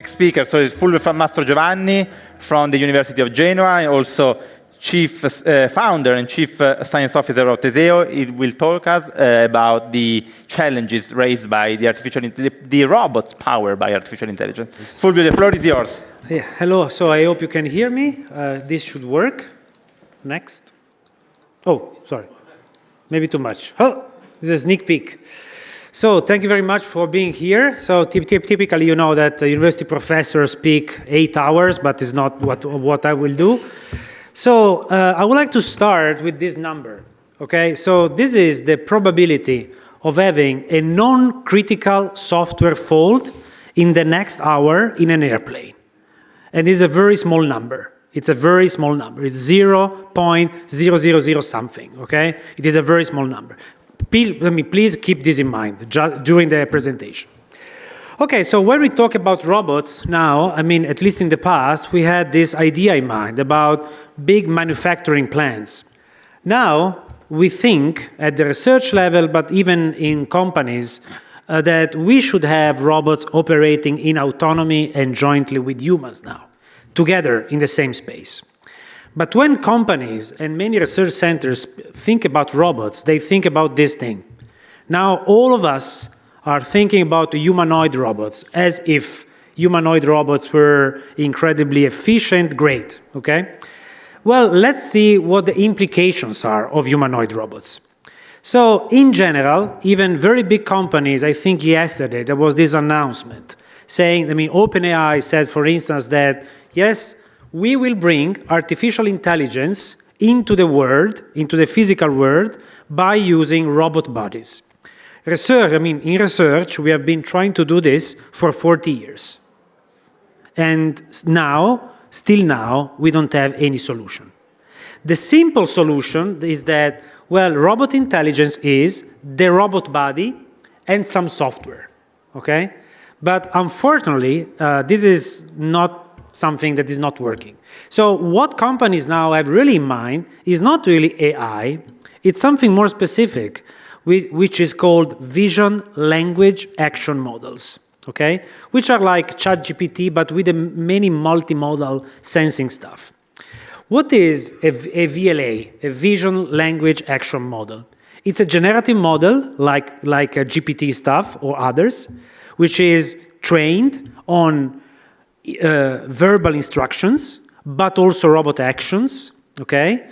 Speaker, so it's Fulvio Mastrogiovanni from the University of Genoa, and also founder and chief science officer of Teseo. He will talk us about the challenges raised by the robots powered by artificial intelligence. Fulvio, the floor is yours. Yeah, hello, so I hope you can hear me. This should work. Next. Oh, sorry. Maybe too much. Oh, this is a sneak peek. So thank you very much for being here. So typically, you know that university professors speak 8 hours, but it's not what I will do. So I would like to start with this number, okay? So this is the probability of having a non-critical software fault in the next hour in an airplane. And it's a very small number. It's a very small number. It's 0.000 something, okay? It is a very small number. Please keep this in mind during the presentation. Okay, so when we talk about robots now, I mean, at least in the past, we had this idea in mind about big manufacturing plants. Now, we think at the research level, but even in companies, that we should have robots operating in autonomy and jointly with humans now, together in the same space. But when companies and many research centers think about robots, they think about this thing. Now, all of us are thinking about humanoid robots as if humanoid robots were incredibly efficient, great, okay? Well, let's see what the implications are of humanoid robots. So, in general, even very big companies, I think yesterday there was this announcement saying, OpenAI said, for instance, that, yes, we will bring artificial intelligence into the world, into the physical world, by using robot bodies. In research, we have been trying to do this for 40 years. And still now, we don't have any solution. The simple solution is that, well, robot intelligence is the robot body and some software, okay? But unfortunately, this is not something that is not working. So what companies now have really in mind is not really AI, it's something more specific, which is called vision language action models, okay? Which are like ChatGPT, but with many multimodal sensing stuff. What is a VLA, a vision language action model? It's a generative model like a GPT stuff or others, which is trained on verbal instructions, but also robot actions, okay?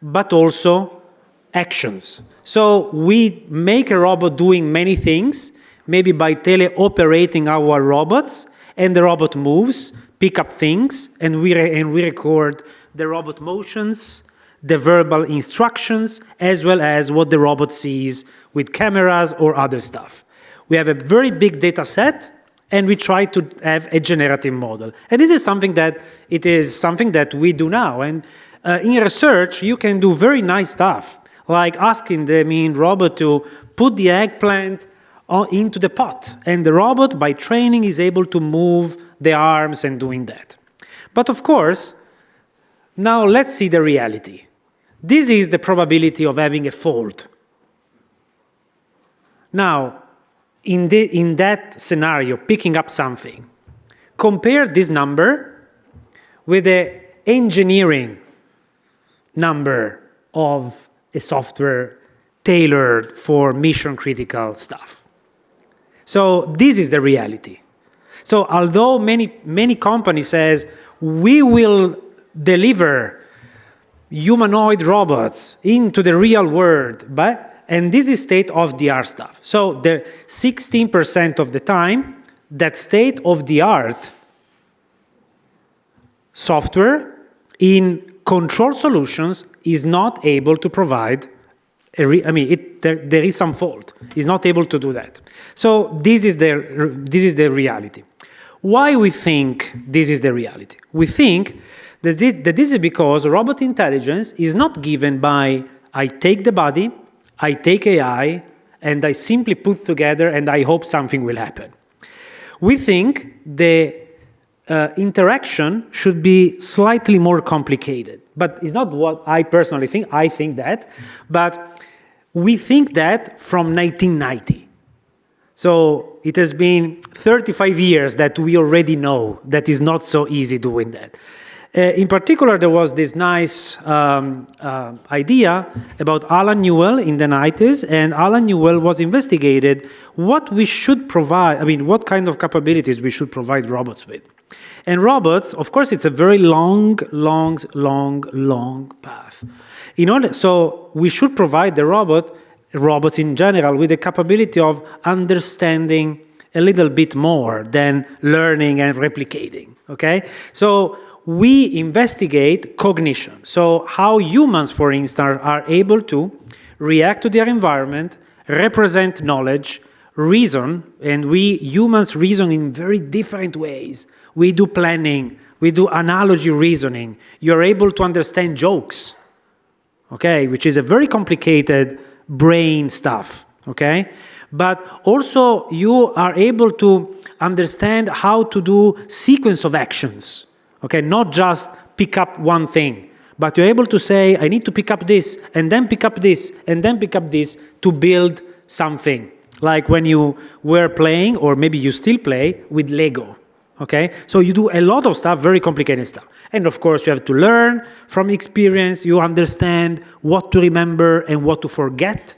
But also actions. So we make a robot doing many things, maybe by teleoperating our robots, and the robot moves, pick up things, and we record the robot motions, the verbal instructions, as well as what the robot sees with cameras or other stuff. We have a very big data set, and we try to have a generative model. And this is something that we do now. And in research, you can do very nice stuff, like asking the robot to put the eggplant into the pot. And the robot, by training, is able to move the arms and doing that. But of course, now let's see the reality. This is the probability of having a fault. Now, in that scenario, picking up something, compare this number with the engineering number of a software tailored for mission-critical stuff. So this is the reality. So although many companies says, we will deliver humanoid robots into the real world, and this is state-of-the-art stuff. So the 16% of the time, that state-of-the-art software in control solutions is not able to provide, there is some fault. It's not able to do that. So this is the reality. Why we think this is the reality? We think that this is because robot intelligence is not given by, I take the body, I take AI, and I simply put together and I hope something will happen. We think the interaction should be slightly more complicated, but it's not what I personally think. I think that, but we think that from 1990. So it has been 35 years that we already know that is not so easy doing that. In particular, there was this nice idea about Alan Newell in the 90s, and Alan Newell was investigated what we should provide, what kind of capabilities we should provide robots with. And robots, of course, it's a very long path. So we should provide the robots in general, with the capability of understanding a little bit more than learning and replicating, okay? So we investigate cognition. So how humans, for instance, are able to react to their environment, represent knowledge, reason, and we humans reason in very different ways. We do planning, we do analogy reasoning. You're able to understand jokes, okay, which is a very complicated brain stuff, okay? But also you are able to understand how to do sequence of actions, okay? Not just pick up one thing, but you're able to say, I need to pick up this, and then pick up this, and then pick up this to build something. Like when you were playing, or maybe you still play, with Lego, okay? So you do a lot of stuff, very complicated stuff. And of course, you have to learn from experience. You understand what to remember and what to forget.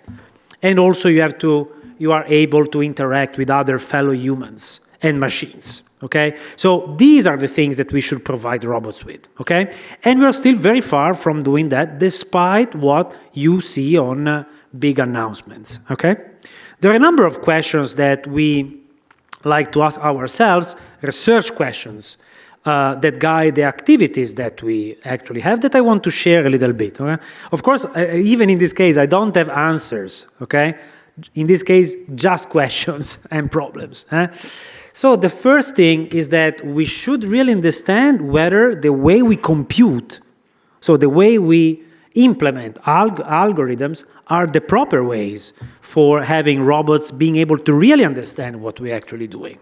And also you are able to interact with other fellow humans and machines, okay? So these are the things that we should provide robots with, okay? And we're still very far from doing that, despite what you see on big announcements, okay? There are a number of questions that we like to ask ourselves, research questions that guide the activities that we actually have, that I want to share a little bit. Okay? Of course, even in this case, I don't have answers. Okay, in this case, just questions and problems. So the first thing is that we should really understand whether the way we compute, so the way we implement algorithms, are the proper ways for having robots being able to really understand what we're actually doing.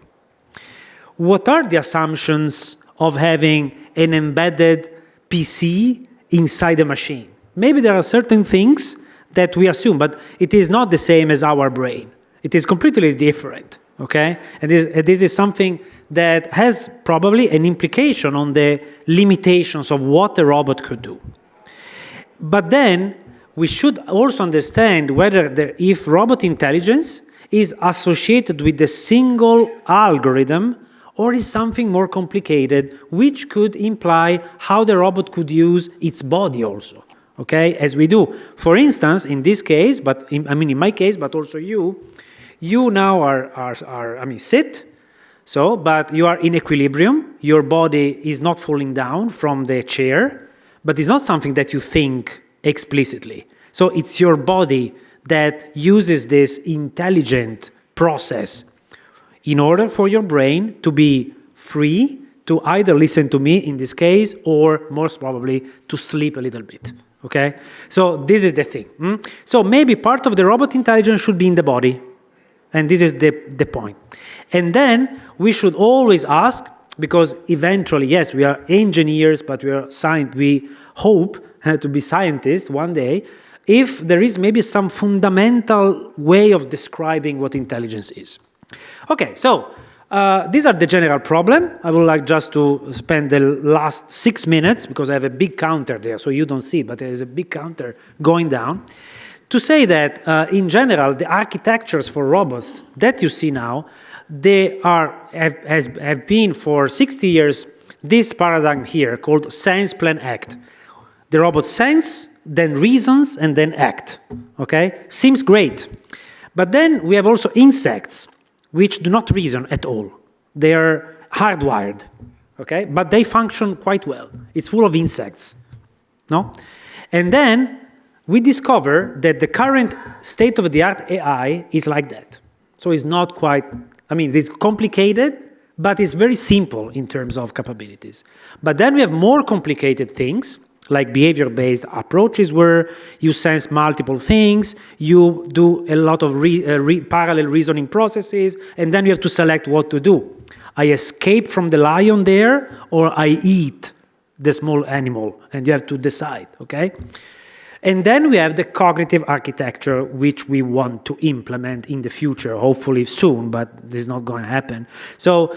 What are the assumptions of having an embedded PC inside a machine? Maybe there are certain things that we assume, but it is not the same as our brain. It is completely different, okay? And this is something that has probably an implication on the limitations of what a robot could do. But then we should also understand whether if robot intelligence is associated with a single algorithm or is something more complicated, which could imply how the robot could use its body also, okay, as we do. For instance, in this case, in my case, but also you now sit, so, but you are in equilibrium, your body is not falling down from the chair, but it's not something that you think explicitly. So it's your body that uses this intelligent process in order for your brain to be free to either listen to me in this case, or most probably to sleep a little bit, okay? So this is the thing. So maybe part of the robot intelligence should be in the body, and this is the point. And then we should always ask, because eventually, yes, we are engineers, but we hope to be scientists one day, if there is maybe some fundamental way of describing what intelligence is. Okay, so these are the general problem. I would like just to spend the last 6 minutes, because I have a big counter there, so you don't see it, but there is a big counter going down, to say that in general, the architectures for robots that you see now, they have been for 60 years this paradigm here called sense, plan, act. The robot sense, then reasons, and then act. Okay? Seems great. But then we have also insects, which do not reason at all. They are hardwired. Okay? But they function quite well. It's full of insects. No? And then we discover that the current state-of-the-art AI is like that. So it's not quite, it's complicated, but it's very simple in terms of capabilities. But then we have more complicated things, like behavior-based approaches where you sense multiple things, you do a lot of parallel reasoning processes, and then you have to select what to do. I escape from the lion there, or I eat the small animal, and you have to decide, okay? And then we have the cognitive architecture, which we want to implement in the future, hopefully soon, but this is not going to happen. So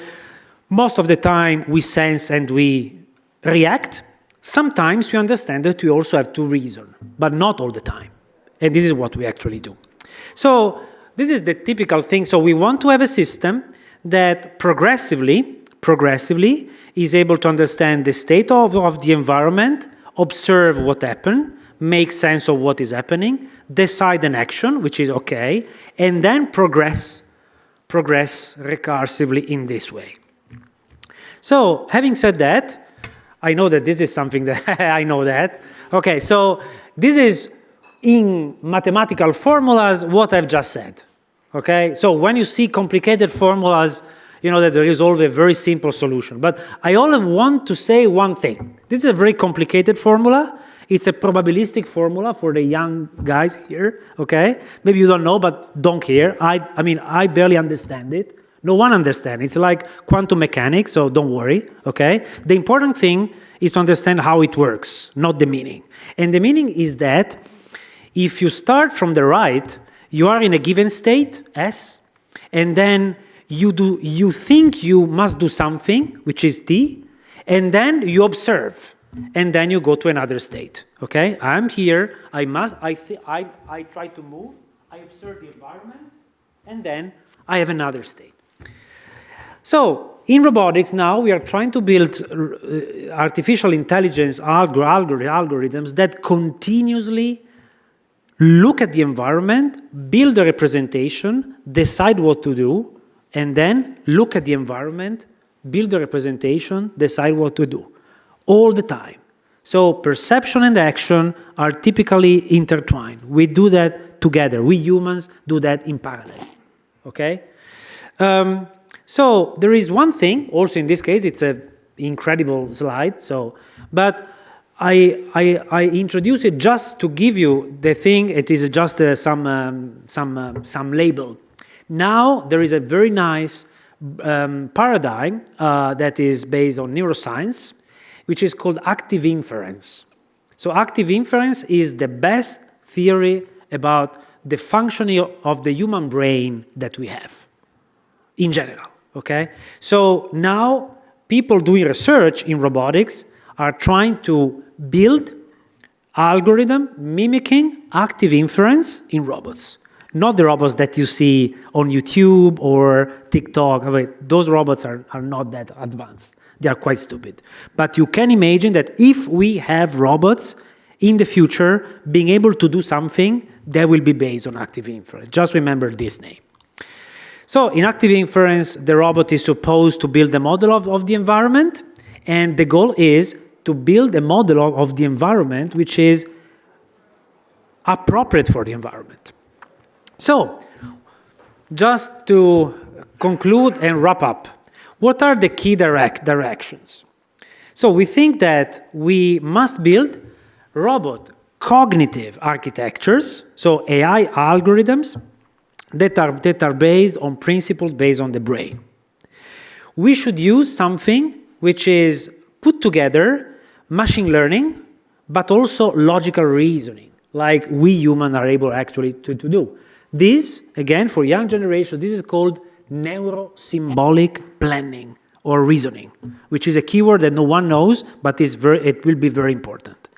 most of the time we sense and we react. Sometimes we understand that we also have to reason, but not all the time. And this is what we actually do. So this is the typical thing. So we want to have a system that progressively is able to understand the state of the environment, observe what happened, make sense of what is happening, decide an action, which is okay, and then progress recursively in this way. So having said that, I know that this is something that I know that. Okay, so this is in mathematical formulas what I've just said. Okay, so when you see complicated formulas, you know that there is always a very simple solution. But I only want to say one thing. This is a very complicated formula. It's a probabilistic formula for the young guys here, okay? Maybe you don't know, but don't care. I mean, I barely understand it. No one understands. It's like quantum mechanics, so don't worry, okay? The important thing is to understand how it works, not the meaning. And the meaning is that if you start from the right, you are in a given state, S, and then you think you must do something, which is T, and then you observe, and then you go to another state, okay? I'm here, I try to move, I observe the environment, and then I have another state. So in robotics now, we are trying to build artificial intelligence algorithms that continuously look at the environment, build a representation, decide what to do, and then look at the environment, build a representation, decide what to do, all the time. So perception and action are typically intertwined. We do that together. We humans do that in parallel, okay? So there is one thing, also in this case, it's an incredible slide, but I introduce it just to give you the thing. It is just some label. Now there is a very nice paradigm that is based on neuroscience, which is called active inference. So active inference is the best theory about the functioning of the human brain that we have in general, okay? So now people doing research in robotics are trying to build algorithm mimicking active inference in robots. Not the robots that you see on YouTube or TikTok. I mean, those robots are not that advanced. They are quite stupid. But you can imagine that if we have robots in the future being able to do something, that will be based on active inference. Just remember this name. So in active inference, the robot is supposed to build a model of the environment, and the goal is to build a model of the environment which is appropriate for the environment. So, just to conclude and wrap up, what are the key directions? So we think that we must build robot cognitive architectures, so AI algorithms that are based on principles based on the brain. We should use something which is put together machine learning, but also logical reasoning, like we humans are able actually to do. This, again, for young generation, this is called neurosymbolic planning or reasoning, which is a keyword that no one knows, but it will be very important.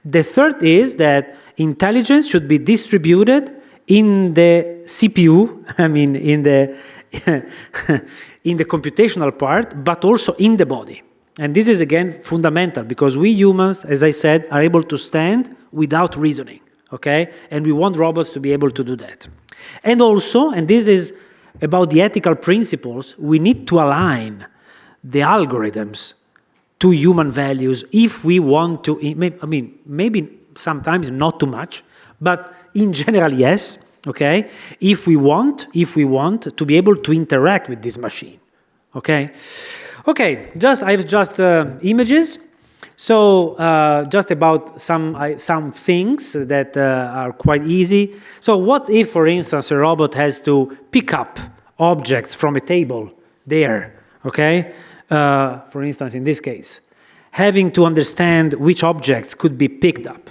The third is that intelligence should be distributed in the CPU, I mean, in the computational part, but also in the body. And this is, again, fundamental, because we humans, as I said, are able to stand without reasoning. Okay? And we want robots to be able to do that. And also, and this is about the ethical principles, we need to align the algorithms to human values if we want to, I mean, maybe sometimes not too much, but in general, yes, okay? If we want to be able to interact with this machine, okay? Okay, I have just images. So just about some things that are quite easy. So what if, for instance, a robot has to pick up objects from a table there, okay? For instance, in this case, having to understand which objects could be picked up.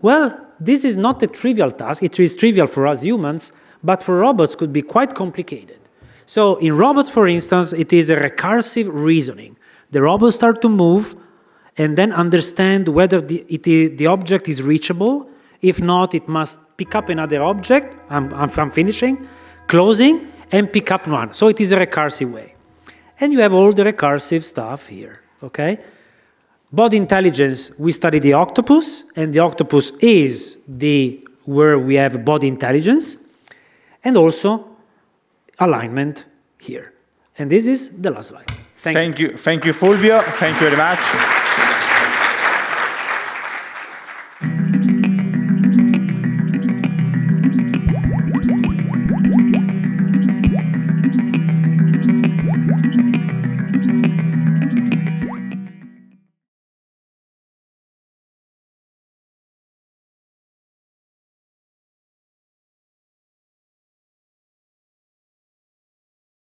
Well, this is not a trivial task. It is trivial for us humans, but for robots could be quite complicated. So in robots, for instance, it is a recursive reasoning. The robots start to move and then understand whether the object is reachable. If not, it must pick up another object. I'm finishing. Closing and pick up one. So it is a recursive way. And you have all the recursive stuff here, okay? Body intelligence, we study the octopus, and the octopus is where we have body intelligence, and also alignment here. And this is the last slide. Thank you. Thank you, Fulvio. Thank you very much.